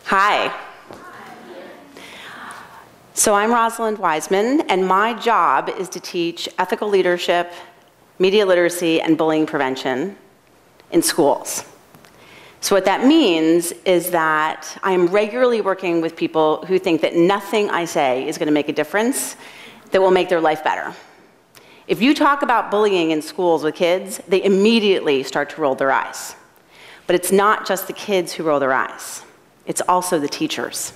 Hi. So I'm Rosalind Wiseman, and my job is to teach ethical leadership, media literacy, and bullying prevention in schools. So what that means is that I am regularly working with people who think that nothing I say is going to make a difference that will make their life better. If you talk about bullying in schools with kids, they immediately start to roll their eyes. But it's not just the kids who roll their eyes. It's also the teachers.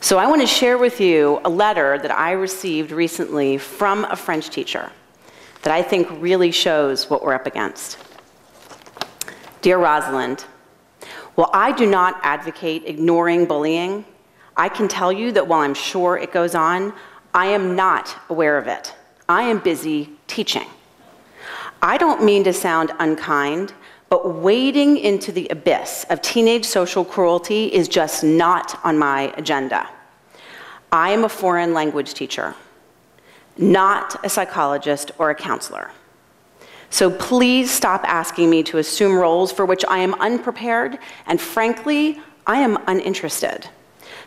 So I want to share with you a letter that I received recently from a French teacher that I think really shows what we're up against. Dear Rosalind, while I do not advocate ignoring bullying, I can tell you that while I'm sure it goes on, I am not aware of it. I am busy teaching. I don't mean to sound unkind, but wading into the abyss of teenage social cruelty is just not on my agenda. I am a foreign language teacher, not a psychologist or a counselor. So please stop asking me to assume roles for which I am unprepared, and frankly, I am uninterested.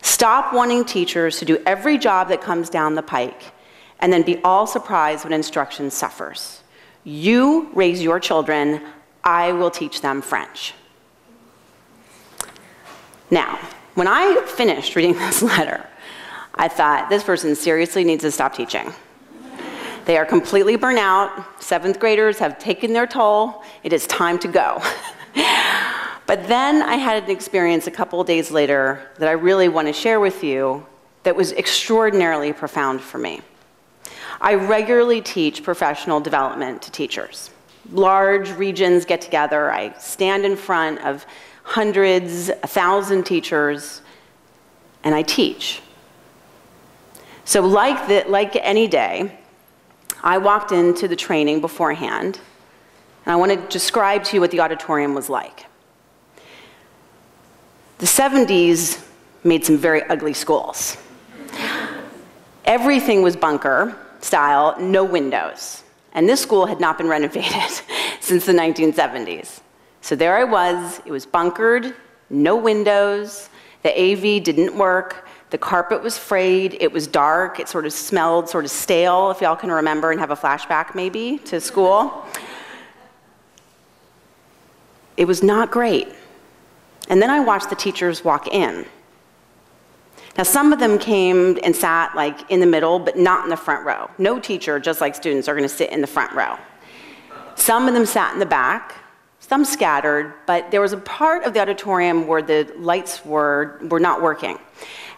Stop wanting teachers to do every job that comes down the pike, and then be all surprised when instruction suffers. You raise your children, I will teach them French. Now, when I finished reading this letter, I thought, this person seriously needs to stop teaching. They are completely burnt out. 7th graders have taken their toll. It is time to go. But then I had an experience a couple of days later that I really want to share with you that was extraordinarily profound for me. I regularly teach professional development to teachers. Large regions get together. I stand in front of hundreds, 1,000 teachers, and I teach. So like any day, I walked into the training beforehand, and I want to describe to you what the auditorium was like. The 70s made some very ugly schools. Everything was bunker style, no windows. And this school had not been renovated since the 1970s. So there I was, it was bunkered, no windows, the AV didn't work, the carpet was frayed, it was dark, it sort of smelled sort of stale, if y'all can remember and have a flashback maybe to school. It was not great. And then I watched the teachers walk in. Now, some of them came and sat like in the middle, but not in the front row. No teacher, just like students, are going to sit in the front row. Some of them sat in the back, some scattered, but there was a part of the auditorium where the lights were not working.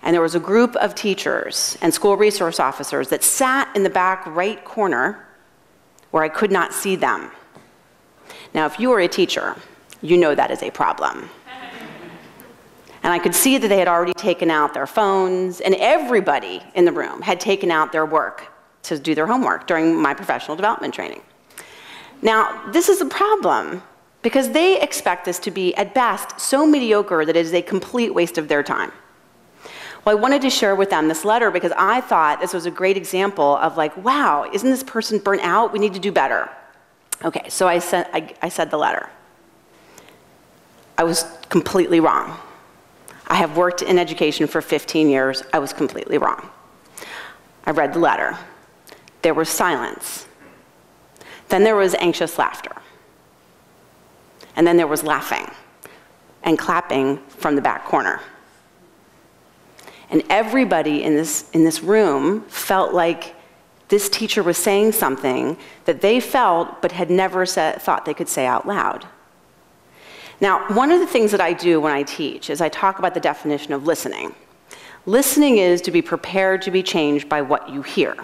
And there was a group of teachers and school resource officers that sat in the back right corner where I could not see them. Now, if you are a teacher, you know that is a problem. And I could see that they had already taken out their phones, and everybody in the room had taken out their work to do their homework during my professional development training. Now, this is a problem because they expect this to be, at best, so mediocre that it is a complete waste of their time. Well, I wanted to share with them this letter because I thought this was a great example of like, wow, isn't this person burnt out? We need to do better. Okay, so I said the letter. I was completely wrong. I have worked in education for 15 years. I was completely wrong. I read the letter. There was silence. Then there was anxious laughter. And then there was laughing and clapping from the back corner. And everybody in this room felt like this teacher was saying something that they felt but had never thought they could say out loud. Now, one of the things that I do when I teach is I talk about the definition of listening. Listening is to be prepared to be changed by what you hear.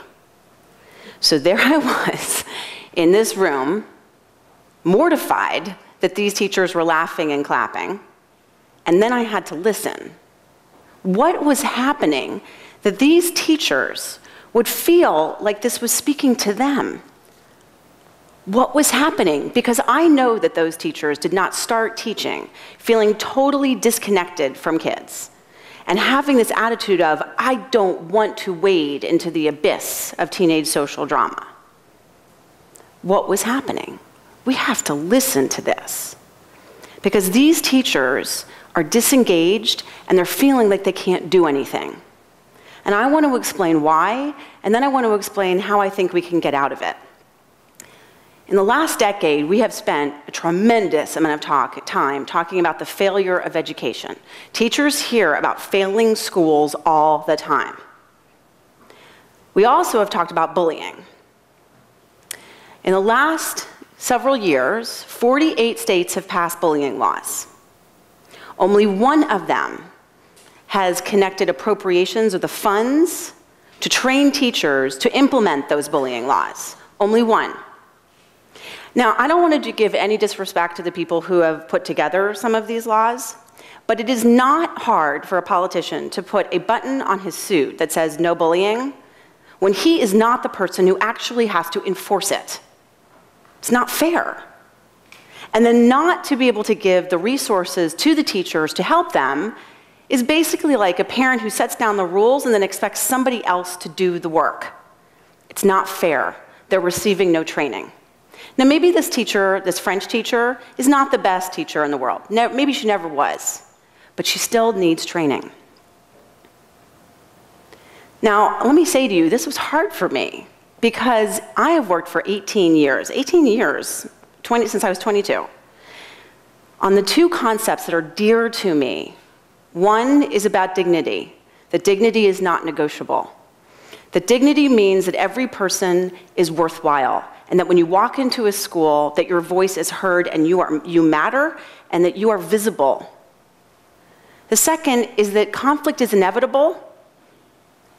So there I was in this room, mortified that these teachers were laughing and clapping, and then I had to listen. What was happening that these teachers would feel like this was speaking to them? What was happening? Because I know that those teachers did not start teaching feeling totally disconnected from kids and having this attitude of, I don't want to wade into the abyss of teenage social drama. What was happening? We have to listen to this. Because these teachers are disengaged, and they're feeling like they can't do anything. And I want to explain why, and then I want to explain how I think we can get out of it. In the last decade, we have spent a tremendous amount of time talking about the failure of education. Teachers hear about failing schools all the time. We also have talked about bullying. In the last several years, 48 states have passed bullying laws. Only one of them has connected appropriations or the funds to train teachers to implement those bullying laws. Only one. Now, I don't want to give any disrespect to the people who have put together some of these laws, but it is not hard for a politician to put a button on his suit that says no bullying when he is not the person who actually has to enforce it. It's not fair. And then not to be able to give the resources to the teachers to help them is basically like a parent who sets down the rules and then expects somebody else to do the work. It's not fair. They're receiving no training. Now, maybe this teacher, this French teacher, is not the best teacher in the world. Maybe she never was, but she still needs training. Now, let me say to you, this was hard for me because I have worked for 18 years, since I was 22, on the two concepts that are dear to me. One is about dignity, that dignity is not negotiable. That dignity means that every person is worthwhile, and that when you walk into a school, that your voice is heard and you matter, and that you are visible. The second is that conflict is inevitable,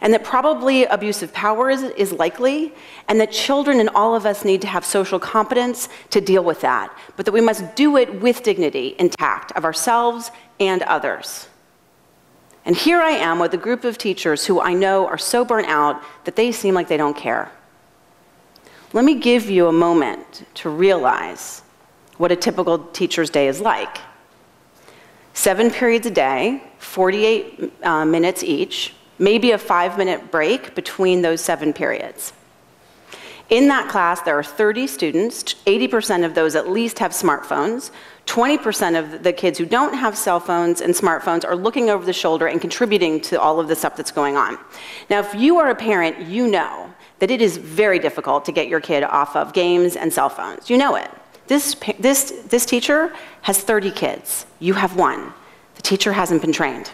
and that probably abuse of power is likely, and that children and all of us need to have social competence to deal with that, but that we must do it with dignity intact of ourselves and others. And here I am with a group of teachers who I know are so burnt out that they seem like they don't care. Let me give you a moment to realize what a typical teacher's day is like. 7 periods a day, 48 minutes each, maybe a 5-minute break between those 7 periods. In that class, there are 30 students. 80% of those at least have smartphones. 20% of the kids who don't have cell phones and smartphones are looking over the shoulder and contributing to all of the stuff that's going on. Now, if you are a parent, you know that it is very difficult to get your kid off of games and cell phones. You know it. This teacher has 30 kids. You have 1. The teacher hasn't been trained.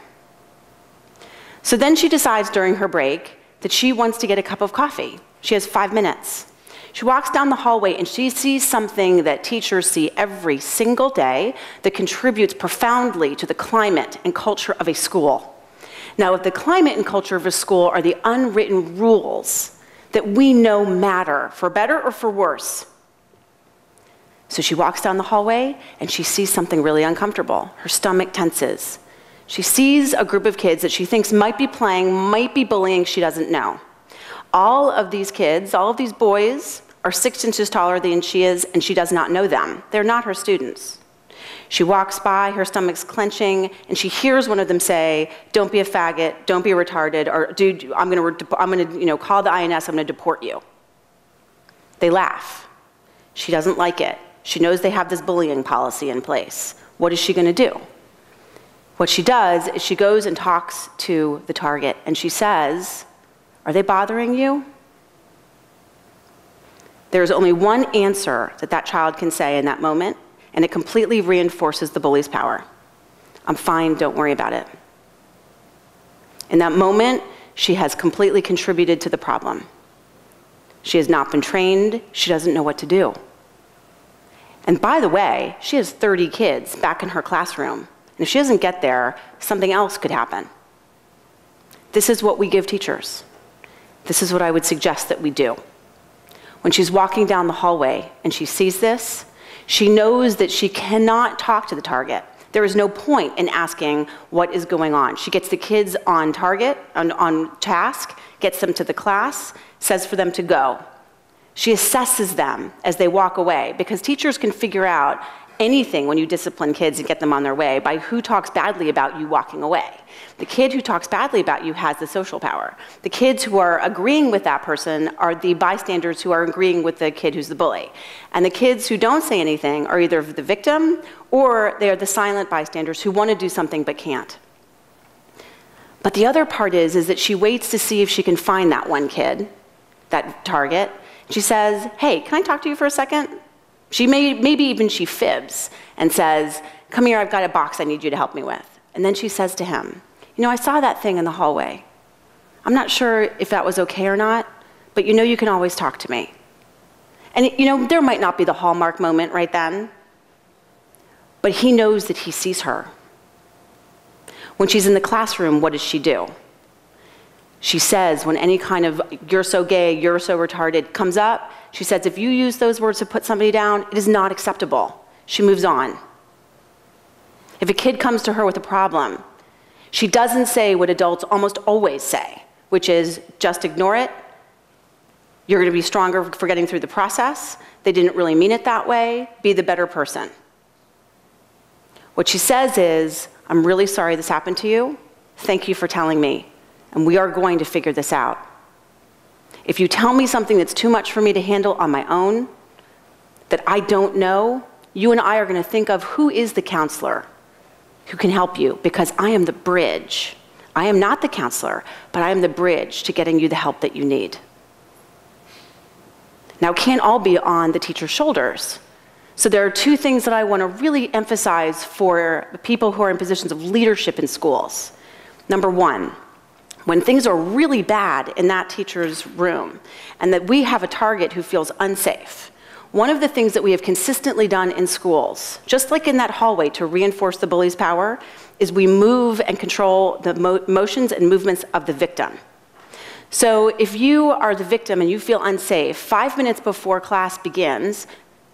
So then she decides during her break that she wants to get a cup of coffee. She has 5 minutes. She walks down the hallway and she sees something that teachers see every single day that contributes profoundly to the climate and culture of a school. Now, if the climate and culture of a school are the unwritten rules that we know matter, for better or for worse. So she walks down the hallway and she sees something really uncomfortable. Her stomach tenses. She sees a group of kids that she thinks might be playing, might be bullying, she doesn't know. All of these kids, all of these boys, are 6 inches taller than she is, and she does not know them. They're not her students. She walks by, her stomach's clenching, and she hears one of them say, "Don't be a faggot, don't be retarded," or "Dude, I'm gonna call the INS, I'm gonna deport you." They laugh. She doesn't like it. She knows they have this bullying policy in place. What is she gonna do? What she does is she goes and talks to the target, and she says, "Are they bothering you?" There's only one answer that that child can say in that moment, and it completely reinforces the bully's power. "I'm fine, don't worry about it." In that moment, she has completely contributed to the problem. She has not been trained, she doesn't know what to do. And by the way, she has 30 kids back in her classroom, and if she doesn't get there, something else could happen. This is what we give teachers. This is what I would suggest that we do. When she's walking down the hallway and she sees this, she knows that she cannot talk to the target. There is no point in asking what is going on. She gets the kids on target, on task, gets them to the class, says for them to go. She assesses them as they walk away, because teachers can figure out anything when you discipline kids and get them on their way by who talks badly about you walking away. The kid who talks badly about you has the social power. The kids who are agreeing with that person are the bystanders who are agreeing with the kid who's the bully. And the kids who don't say anything are either the victim or they are the silent bystanders who want to do something but can't. But the other part is that she waits to see if she can find that one kid, that target. She says, hey, can I talk to you for a second? Maybe even she fibs and says, come here, I've got a box I need you to help me with. And then she says to him, you know, I saw that thing in the hallway. I'm not sure if that was okay or not, but you know you can always talk to me. And you know, there might not be the hallmark moment right then, but he knows that he sees her. When she's in the classroom, what does she do? She says, when any kind of you're so gay, you're so retarded comes up, she says, if you use those words to put somebody down, it is not acceptable. She moves on. If a kid comes to her with a problem, she doesn't say what adults almost always say, which is just ignore it. You're going to be stronger for getting through the process. They didn't really mean it that way. Be the better person. What she says is, I'm really sorry this happened to you. Thank you for telling me. And we are going to figure this out. If you tell me something that's too much for me to handle on my own, that I don't know, you and I are going to think of who is the counselor who can help you, because I am the bridge. I am not the counselor, but I am the bridge to getting you the help that you need. Now, it can't all be on the teacher's shoulders. So there are two things that I want to really emphasize for people who are in positions of leadership in schools. Number one, when things are really bad in that teacher's room and that we have a target who feels unsafe, one of the things that we have consistently done in schools, just like in that hallway to reinforce the bully's power, is we move and control the motions and movements of the victim. So if you are the victim and you feel unsafe, 5 minutes before class begins,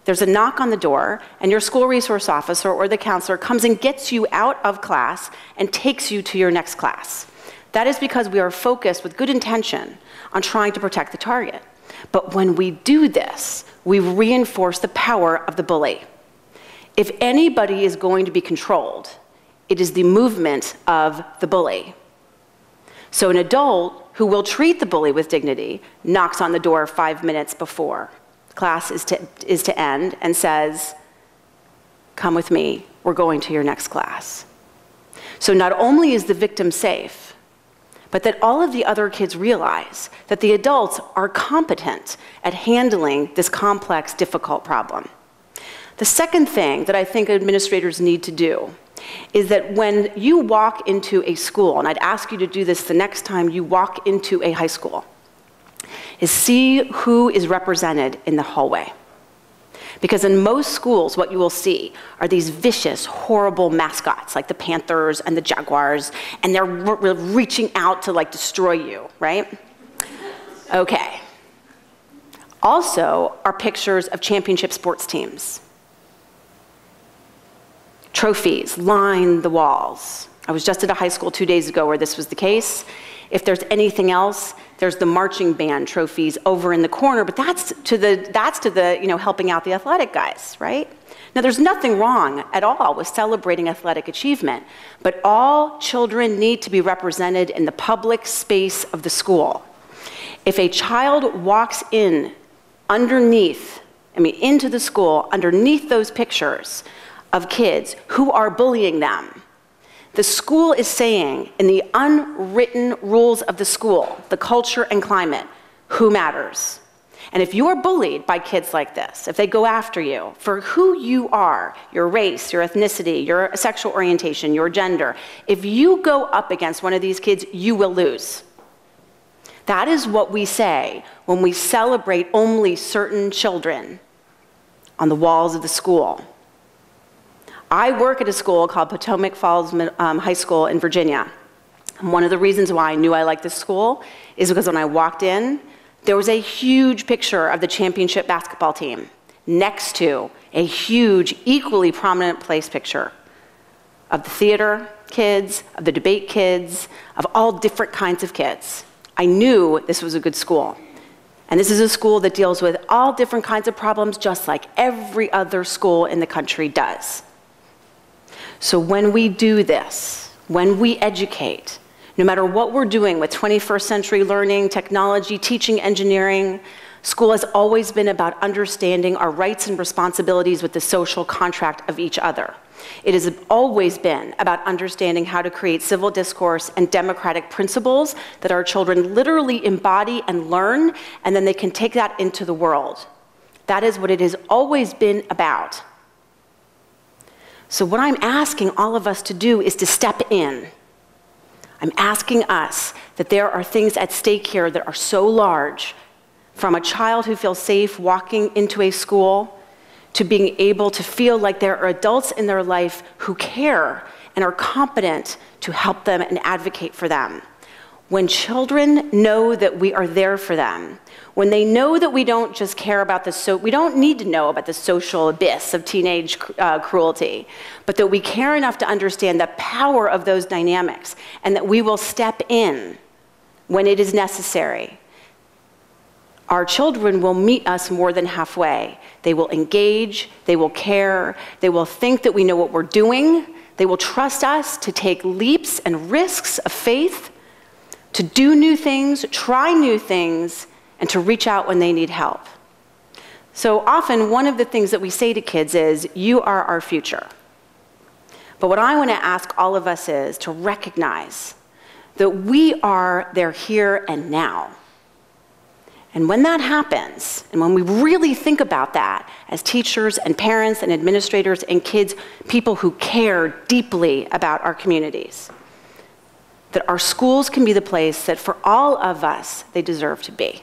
there's a knock on the door, and your school resource officer or the counselor comes and gets you out of class and takes you to your next class. That is because we are focused with good intention on trying to protect the target. But when we do this, we reinforce the power of the bully. If anybody is going to be controlled, it is the movement of the bully. So an adult who will treat the bully with dignity knocks on the door 5 minutes before class is to end and says, come with me, we're going to your next class. So not only is the victim safe, but that all of the other kids realize that the adults are competent at handling this complex, difficult problem. The second thing that I think administrators need to do is that when you walk into a school, and I'd ask you to do this the next time you walk into a high school, is see who is represented in the hallway. Because in most schools, what you will see are these vicious, horrible mascots, like the Panthers and the Jaguars, and they're reaching out to like destroy you, right? Okay. Also are pictures of championship sports teams. Trophies line the walls. I was just at a high school 2 days ago where this was the case. If there's anything else, there's the marching band trophies over in the corner, but that's to the helping out the athletic guys, right? Now, there's nothing wrong at all with celebrating athletic achievement, but all children need to be represented in the public space of the school. If a child walks in into the school, underneath those pictures of kids who are bullying them, the school is saying, in the unwritten rules of the school, the culture and climate, who matters? And if you are bullied by kids like this, if they go after you for who you are, your race, your ethnicity, your sexual orientation, your gender, if you go up against one of these kids, you will lose. That is what we say when we celebrate only certain children on the walls of the school. I work at a school called Potomac Falls High School in Virginia. And one of the reasons why I knew I liked this school is because when I walked in, there was a huge picture of the championship basketball team next to a huge, equally prominent place picture of the theater kids, of the debate kids, of all different kinds of kids. I knew this was a good school. And this is a school that deals with all different kinds of problems, just like every other school in the country does. So when we do this, when we educate, no matter what we're doing with 21st century learning, technology, teaching, engineering, school has always been about understanding our rights and responsibilities with the social contract of each other. It has always been about understanding how to create civil discourse and democratic principles that our children literally embody and learn, and then they can take that into the world. That is what it has always been about. So what I'm asking all of us to do is to step in. I'm asking us that there are things at stake here that are so large, from a child who feels safe walking into a school to being able to feel like there are adults in their life who care and are competent to help them and advocate for them. When children know that we are there for them, when they know that we don't just care about we don't need to know about the social abyss of teenage cruelty, but that we care enough to understand the power of those dynamics and that we will step in when it is necessary. Our children will meet us more than halfway. They will engage, they will care, they will think that we know what we're doing, they will trust us to take leaps and risks of faith, to do new things, try new things, and to reach out when they need help. So often, one of the things that we say to kids is, "You are our future." But what I want to ask all of us is to recognize that we are their here and now. And when that happens, and when we really think about that as teachers and parents and administrators and kids, people who care deeply about our communities, that our schools can be the place that for all of us, they deserve to be.